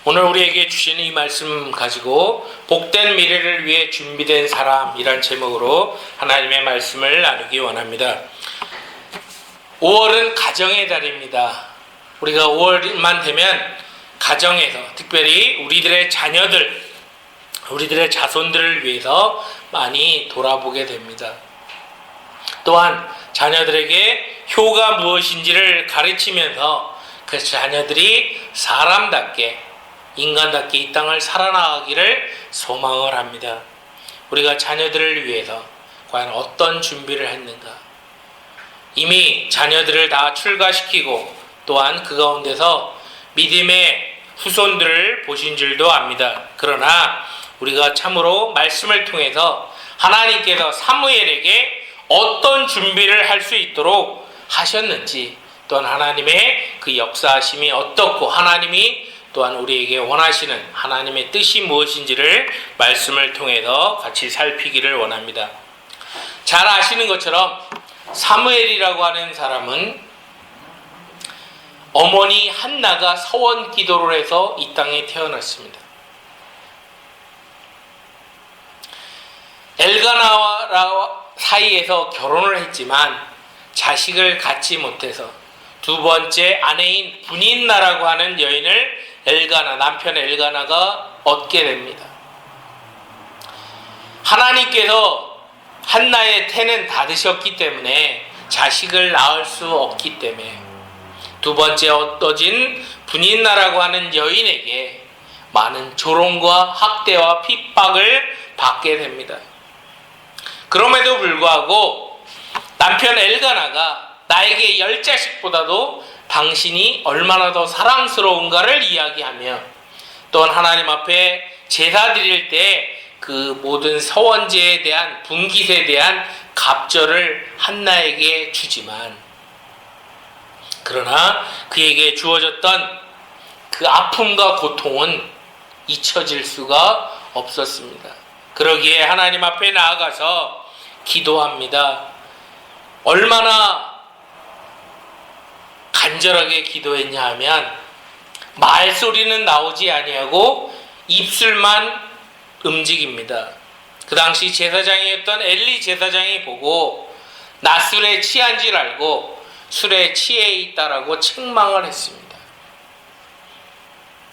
오늘 우리에게 주시는 이 말씀 가지고 복된 미래를 위해 준비된 사람이란 제목으로 하나님의 말씀을 나누기 원합니다. 5월은 가정의 달입니다. 우리가 5월만 되면 가정에서 특별히 우리들의 자녀들, 우리들의 자손들을 위해서 많이 돌아보게 됩니다. 또한 자녀들에게 효가 무엇인지를 가르치면서 그 자녀들이 사람답게 인간답게 이 땅을 살아나가기를 소망을 합니다. 우리가 자녀들을 위해서 과연 어떤 준비를 했는가? 이미 자녀들을 다 출가시키고 또한 그 가운데서 믿음의 후손들을 보신 줄도 압니다. 그러나 우리가 참으로 말씀을 통해서 하나님께서 사무엘에게 어떤 준비를 할 수 있도록 하셨는지, 또한 하나님의 그 역사하심이 어떻고 하나님이 또한 우리에게 원하시는 하나님의 뜻이 무엇인지를 말씀을 통해서 같이 살피기를 원합니다. 잘 아시는 것처럼 사무엘이라고 하는 사람은 어머니 한나가 서원 기도를 해서 이 땅에 태어났습니다. 엘가나와 사이에서 결혼을 했지만 자식을 갖지 못해서 두 번째 아내인 분인나라고 하는 여인을 남편 엘가나가 얻게 됩니다. 하나님께서 한나의 태는 닫으셨기 때문에 자식을 낳을 수 없기 때문에 두 번째 얻어진 분인나라고 하는 여인에게 많은 조롱과 학대와 핍박을 받게 됩니다. 그럼에도 불구하고 남편 엘가나가 나에게 10자식보다도 당신이 얼마나 더 사랑스러운가를 이야기하며 또한 하나님 앞에 제사 드릴 때 그 모든 서원제에 대한 분깃에 대한 갑절을 한나에게 주지만, 그러나 그에게 주어졌던 그 아픔과 고통은 잊혀질 수가 없었습니다. 그러기에 하나님 앞에 나아가서 기도합니다. 얼마나 간절하게 기도했냐 하면 말소리는 나오지 아니하고 입술만 움직입니다. 그 당시 제사장이었던 엘리 제사장이 보고 나 술에 취한 줄 알고 술에 취해 있다라고 책망을 했습니다.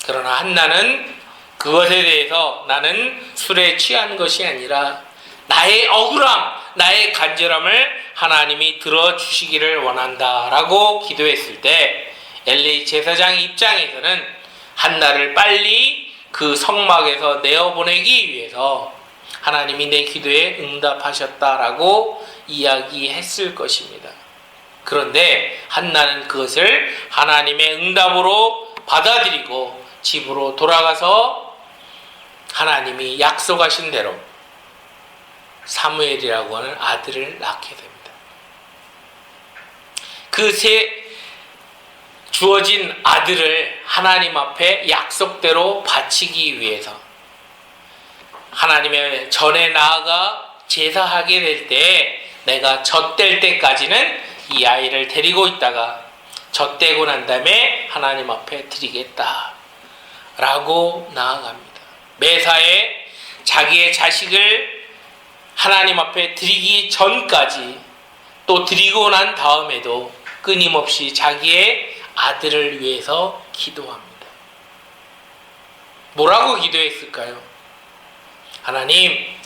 그러나 한나는 그것에 대해서 나는 술에 취한 것이 아니라 나의 억울함, 나의 간절함을 하나님이 들어주시기를 원한다라고 기도했을 때 엘리 제사장 입장에서는 한나를 빨리 그 성막에서 내어보내기 위해서 하나님이 내 기도에 응답하셨다라고 이야기했을 것입니다. 그런데 한나는 그것을 하나님의 응답으로 받아들이고 집으로 돌아가서 하나님이 약속하신 대로 사무엘이라고 하는 아들을 낳게 됩니다. 그 주어진 아들을 하나님 앞에 약속대로 바치기 위해서 하나님의 전에 나아가 제사하게 될 때 내가 젖될 때까지는 이 아이를 데리고 있다가 젖되고 난 다음에 하나님 앞에 드리겠다 라고 나아갑니다. 매사에 자기의 자식을 하나님 앞에 드리기 전까지 또 드리고 난 다음에도 끊임없이 자기의 아들을 위해서 기도합니다. 뭐라고 기도했을까요? 하나님이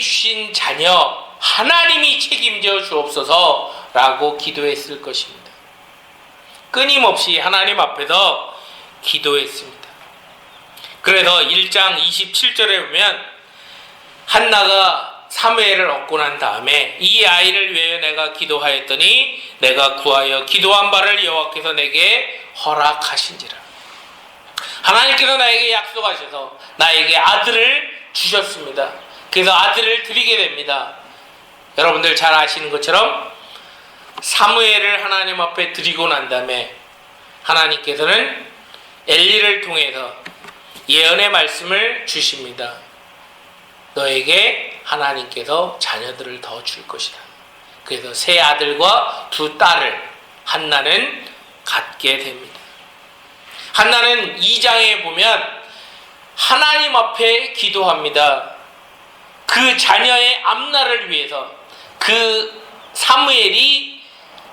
주신 자녀 하나님이 책임져 주옵소서 라고 기도했을 것입니다. 끊임없이 하나님 앞에서 기도했습니다. 그래서 1장 27절에 보면 한나가 사무엘을 얻고 난 다음에 이 아이를 위하여 내가 기도하였더니 내가 구하여 기도한 바를 여호와께서 내게 허락하신지라. 하나님께서 나에게 약속하셔서 나에게 아들을 주셨습니다. 그래서 아들을 드리게 됩니다. 여러분들 잘 아시는 것처럼 사무엘을 하나님 앞에 드리고 난 다음에 하나님께서는 엘리를 통해서 예언의 말씀을 주십니다. 너에게 하나님께서 자녀들을 더 줄 것이다. 그래서 세 아들과 두 딸을 한나는 갖게 됩니다. 한나는 2장에 보면 하나님 앞에 기도합니다. 그 자녀의 암나를 위해서, 그 사무엘이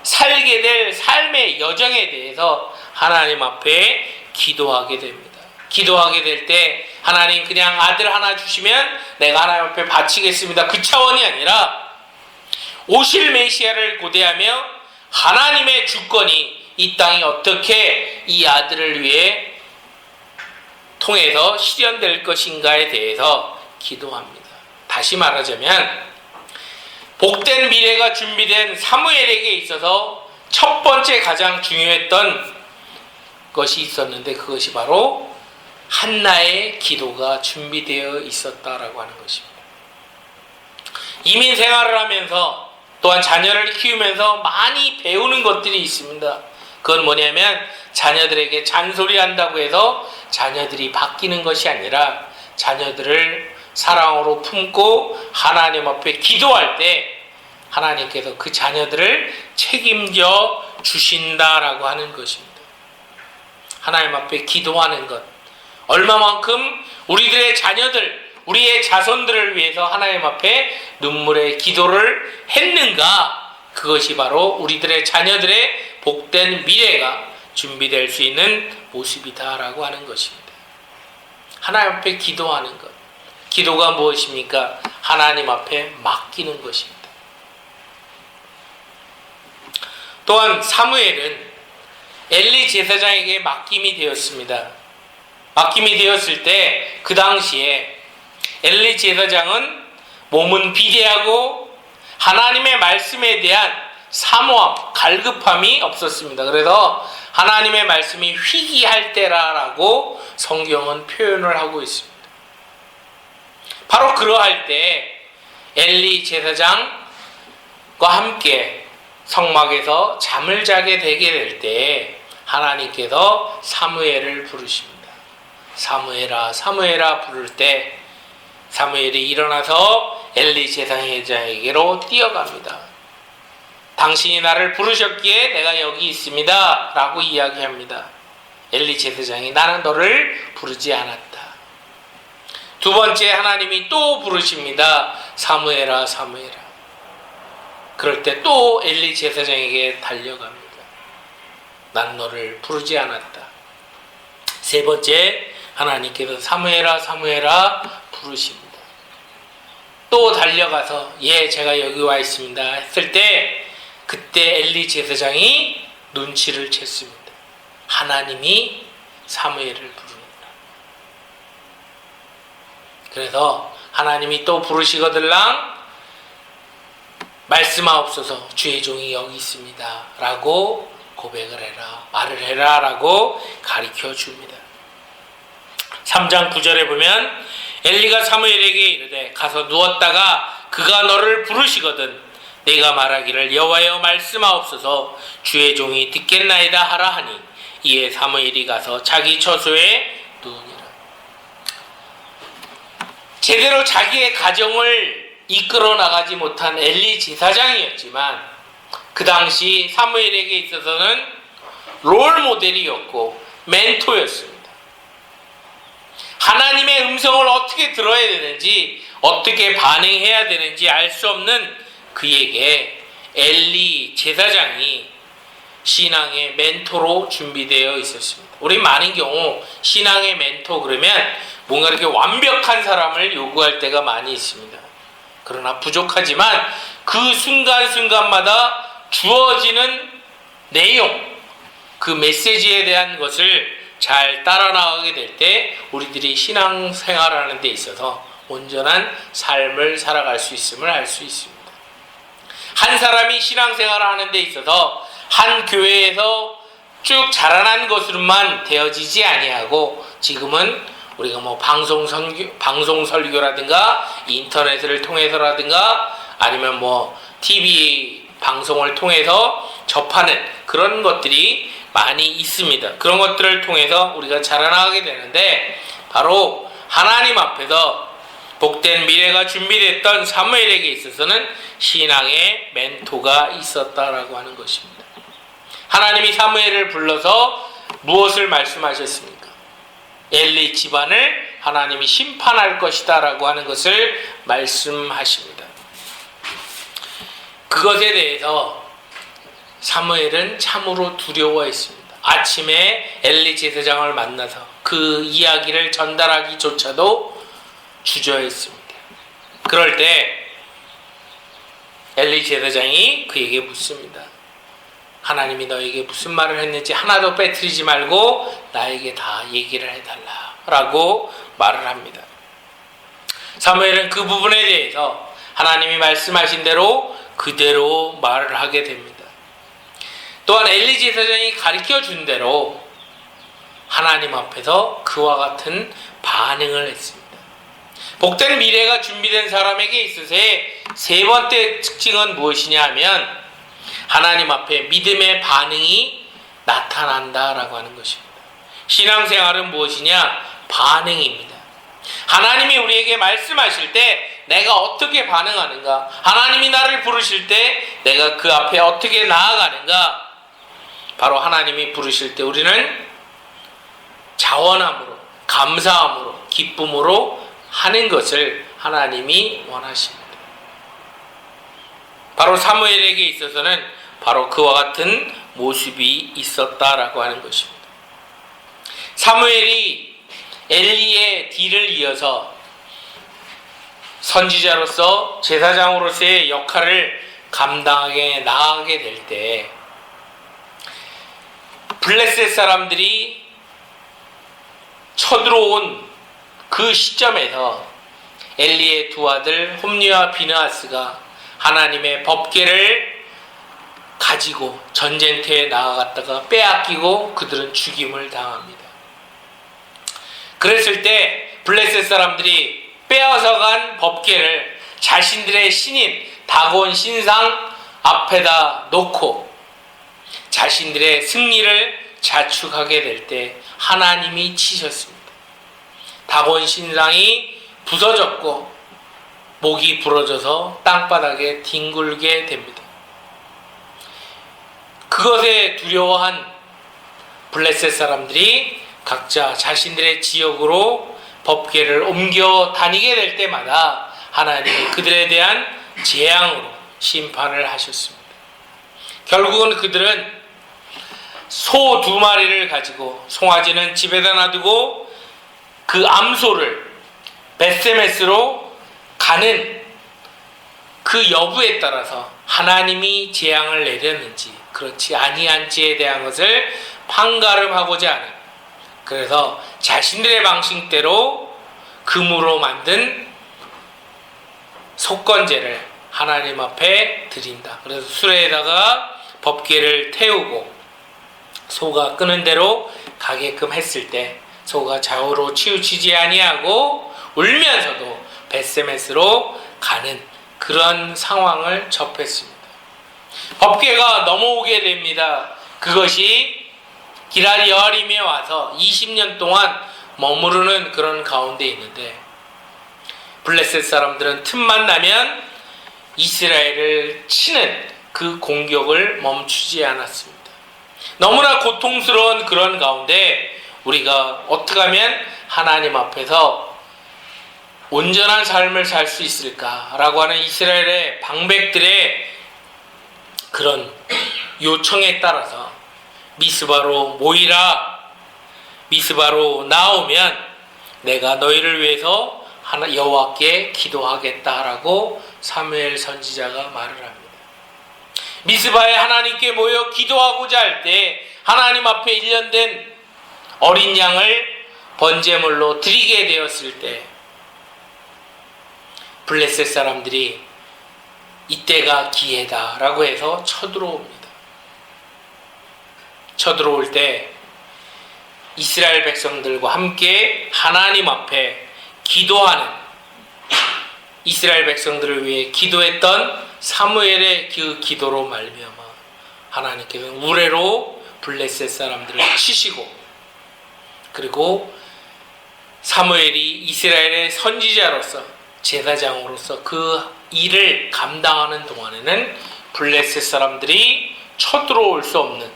살게 될 삶의 여정에 대해서 하나님 앞에 기도하게 됩니다. 기도하게 될 때 하나님 그냥 아들 하나 주시면 내가 하나님 앞에 바치겠습니다, 그 차원이 아니라 오실 메시아를 고대하며 하나님의 주권이 이 땅에 어떻게 이 아들을 위해 통해서 실현될 것인가에 대해서 기도합니다. 다시 말하자면 복된 미래가 준비된 사무엘에게 있어서 첫 번째 가장 중요했던 것이 있었는데, 그것이 바로 한나의 기도가 준비되어 있었다라고 하는 것입니다. 이민 생활을 하면서 또한 자녀를 키우면서 많이 배우는 것들이 있습니다. 그건 뭐냐면 자녀들에게 잔소리한다고 해서 자녀들이 바뀌는 것이 아니라 자녀들을 사랑으로 품고 하나님 앞에 기도할 때 하나님께서 그 자녀들을 책임져 주신다라고 하는 것입니다. 하나님 앞에 기도하는 것, 얼마만큼 우리들의 자녀들, 우리의 자손들을 위해서 하나님 앞에 눈물의 기도를 했는가, 그것이 바로 우리들의 자녀들의 복된 미래가 준비될 수 있는 모습이다라고 하는 것입니다. 하나님 앞에 기도하는 것, 기도가 무엇입니까? 하나님 앞에 맡기는 것입니다. 또한 사무엘은 엘리 제사장에게 맡김이 되었습니다. 맡김이 되었을 때 그 당시에 엘리 제사장은 몸은 비대하고 하나님의 말씀에 대한 사모함, 갈급함이 없었습니다. 그래서 하나님의 말씀이 희귀할 때라고 성경은 표현을 하고 있습니다. 바로 그러할 때 엘리 제사장과 함께 성막에서 잠을 자게 되게 될 때 하나님께서 사무엘을 부르십니다. 사무엘아, 사무엘아 부를 때 사무엘이 일어나서 엘리 제사장에게로 뛰어갑니다. 당신이 나를 부르셨기에 내가 여기 있습니다 라고 이야기합니다. 엘리 제사장이 나는 너를 부르지 않았다. 두 번째 하나님이 또 부르십니다. 사무엘아, 사무엘아. 그럴 때 또 엘리 제사장에게 달려갑니다. 난 너를 부르지 않았다. 세 번째 하나님께서 사무엘아, 사무엘아 부르십니다. 또 달려가서 예, 제가 여기 와 있습니다 했을 때 그때 엘리 제사장이 눈치를 챘습니다. 하나님이 사무엘을 부릅니다. 그래서 하나님이 또 부르시거들랑 말씀하옵소서, 주의 종이 여기 있습니다 라고 고백을 해라, 말을 해라 라고 가르쳐 줍니다. 3장 9절에 보면 엘리가 사무엘에게 이르되 가서 누웠다가 그가 너를 부르시거든 네가 말하기를 여호와여 말씀하옵소서, 주의 종이 듣겠나이다 하라 하니 이에 사무엘이 가서 자기 처소에 누우니라. 제대로 자기의 가정을 이끌어 나가지 못한 엘리 제사장이었지만 그 당시 사무엘에게 있어서는 롤 모델이었고 멘토였습니다. 하나님의 음성을 어떻게 들어야 되는지, 어떻게 반응해야 되는지 알 수 없는 그에게 엘리 제사장이 신앙의 멘토로 준비되어 있었습니다. 우리 많은 경우 신앙의 멘토 그러면 뭔가 이렇게 완벽한 사람을 요구할 때가 많이 있습니다. 그러나 부족하지만 그 순간순간마다 주어지는 내용, 그 메시지에 대한 것을 잘 따라 나가게 될 때 우리들이 신앙생활하는 데 있어서 온전한 삶을 살아갈 수 있음을 알 수 있습니다. 한 사람이 신앙생활을 하는 데 있어서 한 교회에서 쭉 자라난 것으로만 되어지지 아니하고 지금은 우리가 뭐 방송 설교라든가 인터넷을 통해서라든가 아니면 뭐 TV 방송을 통해서 접하는 그런 것들이 많이 있습니다. 그런 것들을 통해서 우리가 자라나가게 되는데 바로 하나님 앞에서 복된 미래가 준비됐던 사무엘에게 있어서는 신앙의 멘토가 있었다라고 하는 것입니다. 하나님이 사무엘을 불러서 무엇을 말씀하셨습니까? 엘리 집안을 하나님이 심판할 것이다 라고 하는 것을 말씀하십니다. 그것에 대해서 사무엘은 참으로 두려워했습니다. 아침에 엘리 제사장을 만나서 그 이야기를 전달하기조차도 주저했습니다. 그럴 때 엘리 제사장이 그에게 묻습니다. 하나님이 너에게 무슨 말을 했는지 하나도 빼뜨리지 말고 나에게 다 얘기를 해달라 라고 말을 합니다. 사무엘은 그 부분에 대해서 하나님이 말씀하신 대로 그대로 말을 하게 됩니다. 또한 엘리 제사장이 가르쳐 준 대로 하나님 앞에서 그와 같은 반응을 했습니다. 복된 미래가 준비된 사람에게 있어서의 세 번째 특징은 무엇이냐 하면 하나님 앞에 믿음의 반응이 나타난다라고 하는 것입니다. 신앙생활은 무엇이냐? 반응입니다. 하나님이 우리에게 말씀하실 때 내가 어떻게 반응하는가? 하나님이 나를 부르실 때 내가 그 앞에 어떻게 나아가는가? 바로 하나님이 부르실 때 우리는 자원함으로, 감사함으로, 기쁨으로 하는 것을 하나님이 원하십니다. 바로 사무엘에게 있어서는 바로 그와 같은 모습이 있었다라고 하는 것입니다. 사무엘이 엘리의 뒤를 이어서 선지자로서 제사장으로서의 역할을 감당하게 나아가게 될 때 블레셋 사람들이 쳐들어온 그 시점에서 엘리의 두 아들 홈니와 비느하스가 하나님의 법궤를 가지고 전쟁터에 나아갔다가 빼앗기고 그들은 죽임을 당합니다. 그랬을 때 블레셋 사람들이 빼앗아간 법궤를 자신들의 신인 다곤 신상 앞에다 놓고 자신들의 승리를 자축하게 될 때 하나님이 치셨습니다. 다곤 신상이 부서졌고 목이 부러져서 땅바닥에 뒹굴게 됩니다. 그것에 두려워한 블레셋 사람들이 각자 자신들의 지역으로 법궤를 옮겨 다니게 될 때마다 하나님이 그들에 대한 재앙으로 심판을 하셨습니다. 결국은 그들은 소 2마리를 가지고 송아지는 집에다 놔두고 그 암소를 벳세메스로 가는 그 여부에 따라서 하나님이 재앙을 내렸는지 그렇지 아니한지에 대한 것을 판가름하고자 하는, 그래서 자신들의 방식대로 금으로 만든 속건제를 하나님 앞에 드린다. 그래서 수레에다가 법궤를 태우고 소가 끄는 대로 가게끔 했을 때 소가 좌우로 치우치지 아니하고 울면서도 벳세메스로 가는 그런 상황을 접했습니다. 법궤가 넘어오게 됩니다. 그것이 기랄 여아림에 와서 20년 동안 머무르는 그런 가운데 있는데 블레셋 사람들은 틈만 나면 이스라엘을 치는 그 공격을 멈추지 않았습니다. 너무나 고통스러운 그런 가운데 우리가 어떻게 하면 하나님 앞에서 온전한 삶을 살 수 있을까라고 하는 이스라엘의 방백들의 그런 요청에 따라서 미스바로 모이라, 미스바로 나오면 내가 너희를 위해서 여호와께 기도하겠다라고 사무엘 선지자가 말을 합니다. 미스바에 하나님께 모여 기도하고자 할 때 하나님 앞에 일련된 어린 양을 번제물로 드리게 되었을 때 블레셋 사람들이 이때가 기회다 라고 해서 쳐들어옵니다. 쳐들어올 때 이스라엘 백성들과 함께 하나님 앞에 기도하는, 이스라엘 백성들을 위해 기도했던 사무엘의 그 기도로 말미암아 하나님께서는 우레로 블레셋 사람들을 치시고, 그리고 사무엘이 이스라엘의 선지자로서 제사장으로서 그 일을 감당하는 동안에는 블레셋 사람들이 쳐들어올 수 없는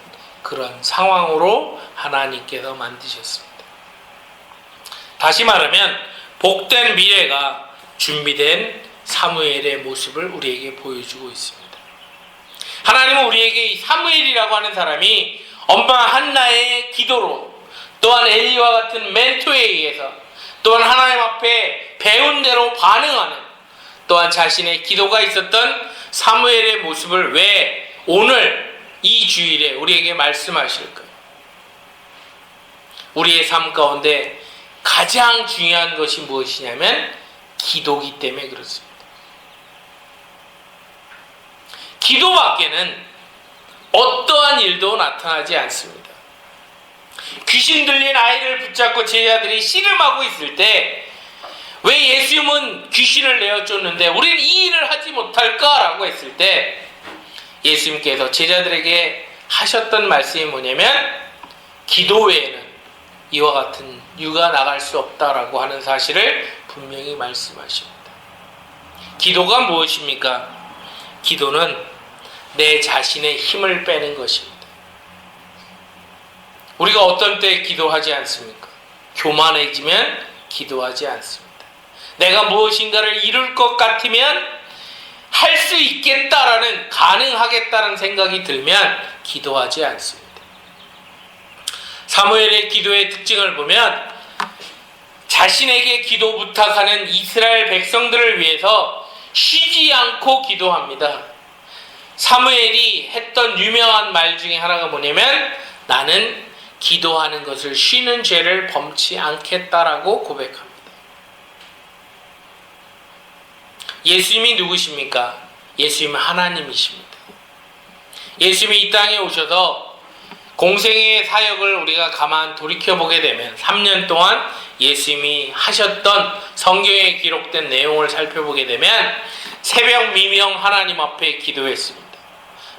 그런 상황으로 하나님께서 만드셨습니다. 다시 말하면 복된 미래가 준비된 사무엘의 모습을 우리에게 보여주고 있습니다. 하나님은 우리에게 이 사무엘이라고 하는 사람이 엄마 한나의 기도로, 또한 엘리와 같은 멘토에 의해서, 또한 하나님 앞에 배운 대로 반응하는, 또한 자신의 기도가 있었던 사무엘의 모습을 왜 오늘 이 주일에 우리에게 말씀하실까요? 우리의 삶 가운데 가장 중요한 것이 무엇이냐면 기도기 때문에 그렇습니다. 기도밖에는 어떠한 일도 나타나지 않습니다. 귀신 들린 아이를 붙잡고 제자들이 씨름하고 있을 때 왜 예수님은 귀신을 내어쫓는데 우리는 이 일을 하지 못할까라고 했을 때 예수님께서 제자들에게 하셨던 말씀이 뭐냐면 기도 외에는 이와 같은 유가 나갈 수 없다라고 하는 사실을 분명히 말씀하십니다. 기도가 무엇입니까? 기도는 내 자신의 힘을 빼는 것입니다. 우리가 어떤 때 기도하지 않습니까? 교만해지면 기도하지 않습니다. 내가 무엇인가를 이룰 것 같으면 할 수 있겠다라는, 가능하겠다는 생각이 들면 기도하지 않습니다. 사무엘의 기도의 특징을 보면 자신에게 기도 부탁하는 이스라엘 백성들을 위해서 쉬지 않고 기도합니다. 사무엘이 했던 유명한 말 중에 하나가 뭐냐면 나는 기도하는 것을 쉬는 죄를 범치 않겠다라고 고백합니다. 예수님이 누구십니까? 예수님은 하나님이십니다. 예수님이 이 땅에 오셔서 공생의 사역을 우리가 가만 돌이켜보게 되면 3년 동안 예수님이 하셨던 성경에 기록된 내용을 살펴보게 되면 새벽 미명 하나님 앞에 기도했습니다.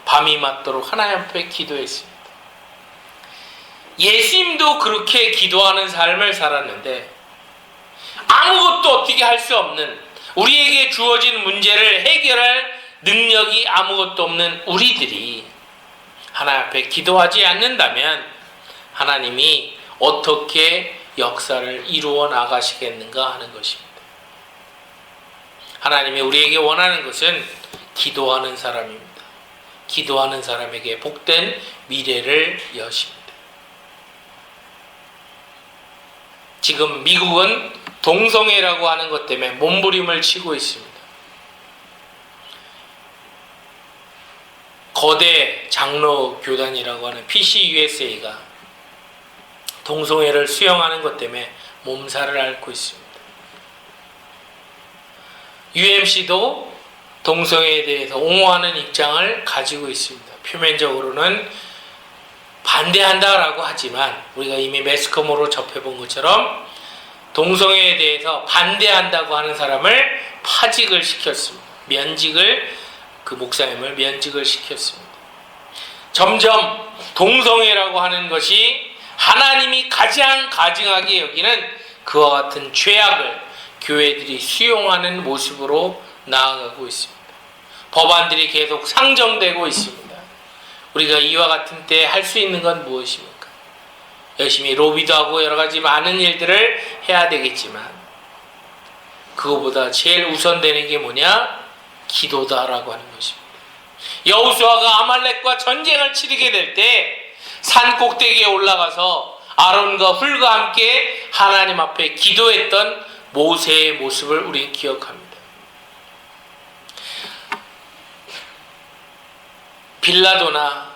밤이 맞도록 하나님 앞에 기도했습니다. 예수님도 그렇게 기도하는 삶을 살았는데 아무것도 어떻게 할 수 없는, 우리에게 주어진 문제를 해결할 능력이 아무것도 없는 우리들이 하나님 앞에 기도하지 않는다면 하나님이 어떻게 역사를 이루어 나가시겠는가 하는 것입니다. 하나님이 우리에게 원하는 것은 기도하는 사람입니다. 기도하는 사람에게 복된 미래를 여십니다. 지금 미국은 동성애라고 하는 것 때문에 몸부림을 치고 있습니다. 거대 장로 교단이라고 하는 PCUSA가 동성애를 수용하는 것 때문에 몸살을 앓고 있습니다. UMC도 동성애에 대해서 옹호하는 입장을 가지고 있습니다. 표면적으로는 반대한다라고 하지만 우리가 이미 매스컴으로 접해본 것처럼 동성애에 대해서 반대한다고 하는 사람을 파직을 시켰습니다. 그 목사님을 면직을 시켰습니다. 점점 동성애라고 하는 것이 하나님이 가장 가증하게 여기는 그와 같은 죄악을 교회들이 수용하는 모습으로 나아가고 있습니다. 법안들이 계속 상정되고 있습니다. 우리가 이와 같은 때 할 수 있는 건 무엇입니까? 열심히 로비도 하고 여러 가지 많은 일들을 해야 되겠지만 그거보다 제일 우선되는 게 뭐냐? 기도다라고 하는 것입니다. 여호수아가 아말렉과 전쟁을 치르게 될 때 산 꼭대기에 올라가서 아론과 훌과 함께 하나님 앞에 기도했던 모세의 모습을 우리는 기억합니다. 빌라도나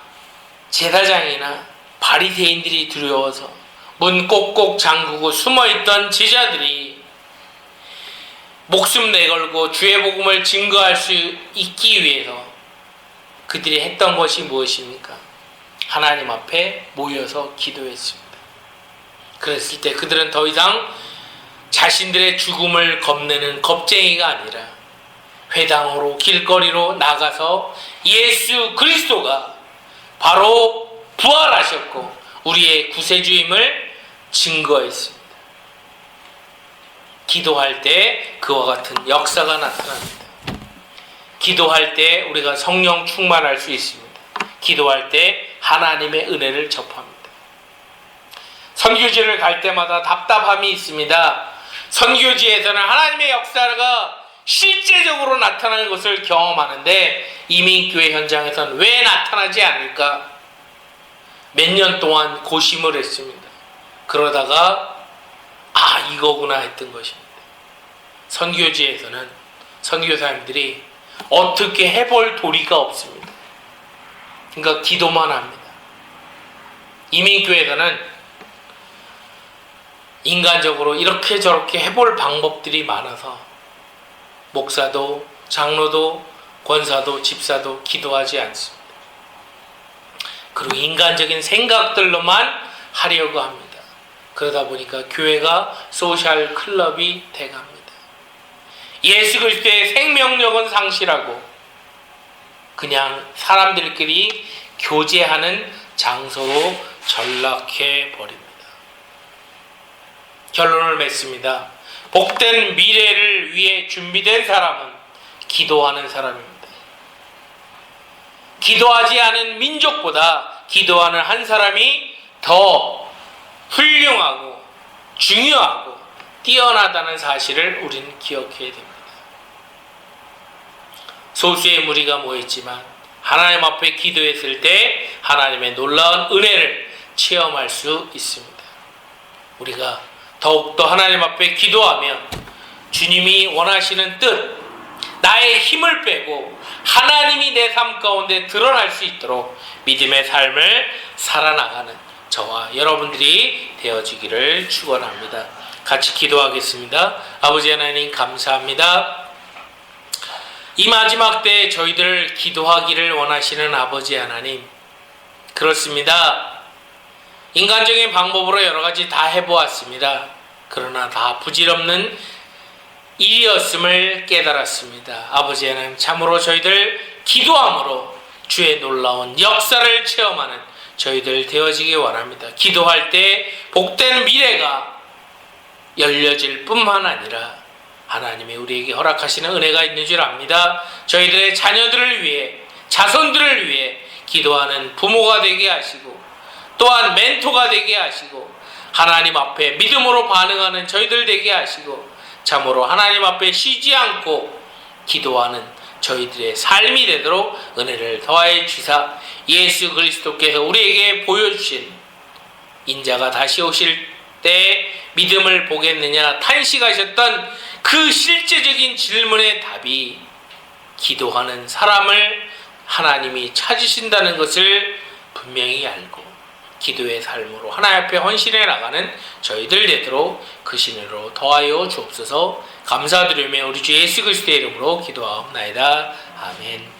제사장이나 바리새인들이 두려워서 문 꼭꼭 잠그고 숨어있던 제자들이 목숨 내걸고 주의 복음을 증거할 수 있기 위해서 그들이 했던 것이 무엇입니까? 하나님 앞에 모여서 기도했습니다. 그랬을 때 그들은 더 이상 자신들의 죽음을 겁내는 겁쟁이가 아니라 회당으로 길거리로 나가서 예수 그리스도가 바로 부활하셨고 우리의 구세주임을 증거했습니다. 기도할 때 그와 같은 역사가 나타납니다. 기도할 때 우리가 성령 충만할 수 있습니다. 기도할 때 하나님의 은혜를 접합니다. 선교지를 갈 때마다 답답함이 있습니다. 선교지에서는 하나님의 역사가 실제적으로 나타나는 것을 경험하는데 이민교회 현장에서는 왜 나타나지 않을까? 몇 년 동안 고심을 했습니다. 그러다가 이거구나 했던 것입니다. 선교지에서는 선교사님들이 어떻게 해볼 도리가 없습니다. 그러니까 기도만 합니다. 이민교회에서는 인간적으로 이렇게 저렇게 해볼 방법들이 많아서 목사도 장로도 권사도 집사도 기도하지 않습니다. 그리고 인간적인 생각들로만 하려고 합니다. 그러다 보니까 교회가 소셜 클럽이 돼갑니다. 예수 그리스도의 생명력은 상실하고 그냥 사람들끼리 교제하는 장소로 전락해 버립니다. 결론을 맺습니다. 복된 미래를 위해 준비된 사람은 기도하는 사람입니다. 기도하지 않은 민족보다 기도하는 한 사람이 더 훌륭하고 중요하고 뛰어나다는 사실을 우리는 기억해야 됩니다. 소수의 무리가 모였지만 하나님 앞에 기도했을 때 하나님의 놀라운 은혜를 체험할 수 있습니다. 우리가 더욱더 하나님 앞에 기도하면 주님이 원하시는 뜻, 나의 힘을 빼고 하나님이 내 삶 가운데 드러날 수 있도록 믿음의 삶을 살아나가는 저와 여러분들이 되어지기를 축원합니다. 같이 기도하겠습니다. 아버지 하나님 감사합니다. 이 마지막 때에 저희들 기도하기를 원하시는 아버지 하나님, 그렇습니다. 인간적인 방법으로 여러 가지 다 해보았습니다. 그러나 다 부질없는 일이었음을 깨달았습니다. 아버지 하나님, 참으로 저희들 기도함으로 주의 놀라운 역사를 체험하는 저희들 되어지기 원합니다. 기도할 때 복된 미래가 열려질 뿐만 아니라 하나님이 우리에게 허락하시는 은혜가 있는 줄 압니다. 저희들의 자녀들을 위해, 자손들을 위해 기도하는 부모가 되게 하시고 또한 멘토가 되게 하시고 하나님 앞에 믿음으로 반응하는 저희들 되게 하시고 참으로 하나님 앞에 쉬지 않고 기도하는 저희들의 삶이 되도록 은혜를 더하여 주사 예수 그리스도께서 우리에게 보여주신 인자가 다시 오실 때 믿음을 보겠느냐 탄식하셨던 그 실제적인 질문의 답이 기도하는 사람을 하나님이 찾으신다는 것을 분명히 알고 기도의 삶으로 하나님 앞에 헌신해 나가는 저희들 되도록 그 신으로 더하여 주옵소서. 감사드리며 우리 주 예수 그리스도의 이름으로 기도하옵나이다. 아멘.